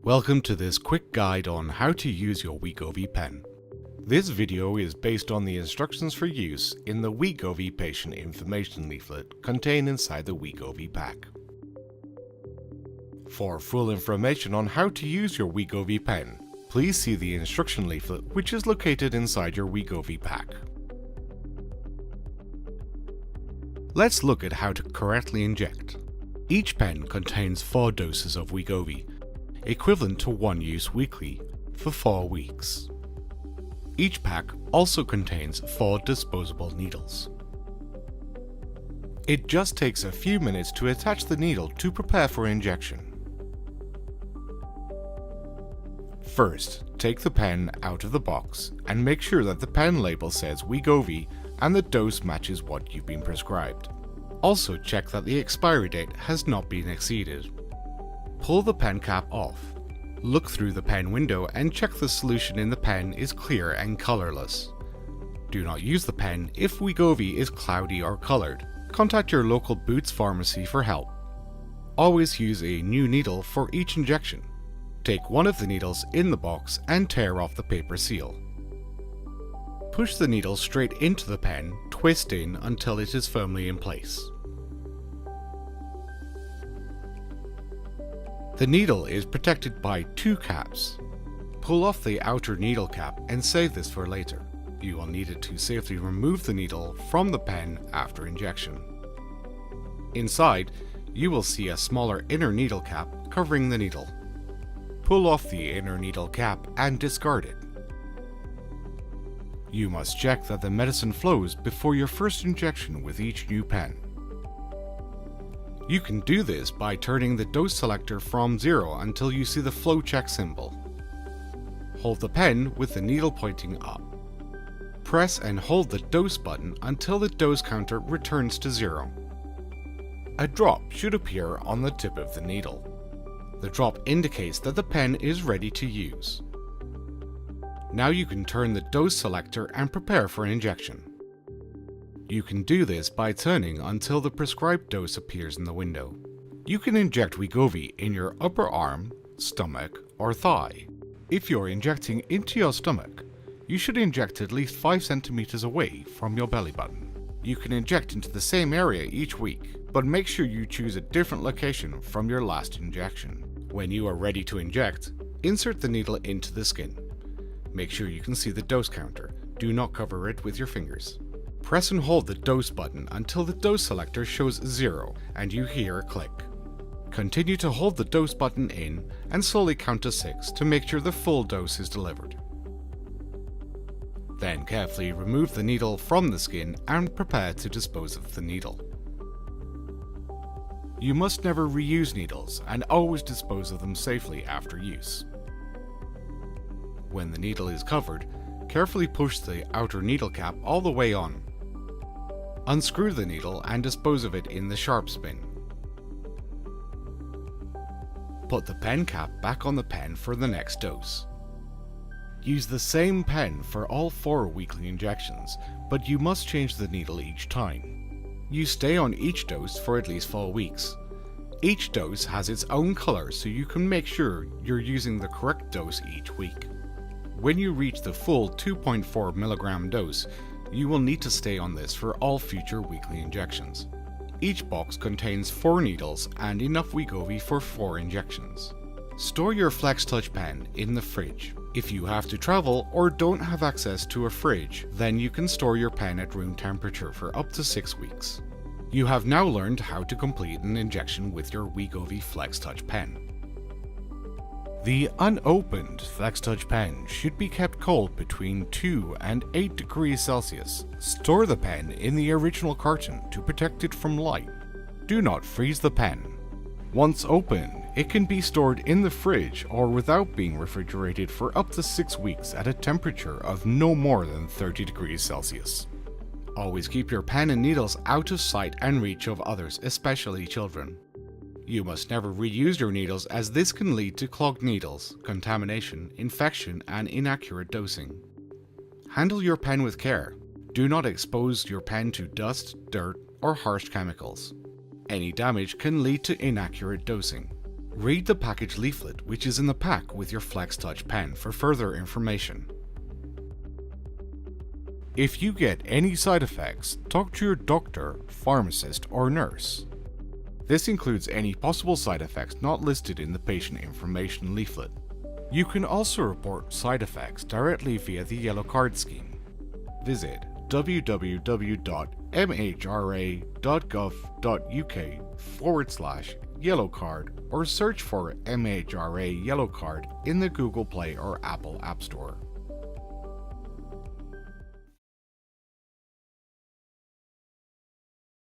Welcome to this quick guide on how to use your Wegovy pen. This video is based on the instructions for use in the Wegovy patient information leaflet contained inside the Wegovy pack. For full information on how to use your Wegovy pen, please see the instruction leaflet which is located inside your Wegovy pack. Let's look at how to correctly inject. Each pen contains 4 doses of Wegovy, equivalent to 1 use weekly, for 4 weeks. Each pack also contains 4 disposable needles. It just takes a few minutes to attach the needle to prepare for injection. First, take the pen out of the box and make sure that the pen label says Wegovy and the dose matches what you've been prescribed. Also check that the expiry date has not been exceeded. Pull the pen cap off. Look through the pen window and check the solution in the pen is clear and colorless. Do not use the pen if Wegovy is cloudy or colored. Contact your local Boots pharmacy for help. Always use a new needle for each injection. Take one of the needles in the box and tear off the paper seal. Push the needle straight into the pen, twist in until it is firmly in place. The needle is protected by 2 caps. Pull off the outer needle cap and save this for later. You will need it to safely remove the needle from the pen after injection. Inside, you will see a smaller inner needle cap covering the needle. Pull off the inner needle cap and discard it. You must check that the medicine flows before your first injection with each new pen. You can do this by turning the dose selector from 0 until you see the flow check symbol. Hold the pen with the needle pointing up. Press and hold the dose button until the dose counter returns to 0. A drop should appear on the tip of the needle. The drop indicates that the pen is ready to use. Now you can turn the dose selector and prepare for injection. You can do this by turning until the prescribed dose appears in the window. You can inject Wegovy in your upper arm, stomach, or thigh. If you're injecting into your stomach, you should inject at least 5 centimeters away from your belly button. You can inject into the same area each week, but make sure you choose a different location from your last injection. When you are ready to inject, insert the needle into the skin. Make sure you can see the dose counter. Do not cover it with your fingers. Press and hold the dose button until the dose selector shows 0 and you hear a click. Continue to hold the dose button in and slowly count to 6 to make sure the full dose is delivered. Then carefully remove the needle from the skin and prepare to dispose of the needle. You must never reuse needles and always dispose of them safely after use. When the needle is covered, carefully push the outer needle cap all the way on. Unscrew the needle and dispose of it in the sharps bin. Put the pen cap back on the pen for the next dose. Use the same pen for all 4 weekly injections, but you must change the needle each time. You stay on each dose for at least 4 weeks. Each dose has its own color so you can make sure you're using the correct dose each week. When you reach the full 2.4 mg dose, you will need to stay on this for all future weekly injections. Each box contains 4 needles and enough Wegovy for 4 injections. Store your FlexTouch pen in the fridge. If you have to travel or don't have access to a fridge, then you can store your pen at room temperature for up to 6 weeks. You have now learned how to complete an injection with your Wegovy FlexTouch pen. The unopened FlexTouch pen should be kept cold between 2 and 8 degrees Celsius. Store the pen in the original carton to protect it from light. Do not freeze the pen. Once open, it can be stored in the fridge or without being refrigerated for up to 6 weeks at a temperature of no more than 30 degrees Celsius. Always keep your pen and needles out of sight and reach of others, especially children. You must never reuse your needles as this can lead to clogged needles, contamination, infection, and inaccurate dosing. Handle your pen with care. Do not expose your pen to dust, dirt, or harsh chemicals. Any damage can lead to inaccurate dosing. Read the package leaflet which is in the pack with your FlexTouch pen for further information. If you get any side effects, talk to your doctor, pharmacist, or nurse. This includes any possible side effects not listed in the patient information leaflet. You can also report side effects directly via the Yellow Card scheme. Visit www.mhra.gov.uk/Yellow Card or search for MHRA Yellow Card in the Google Play or Apple App Store.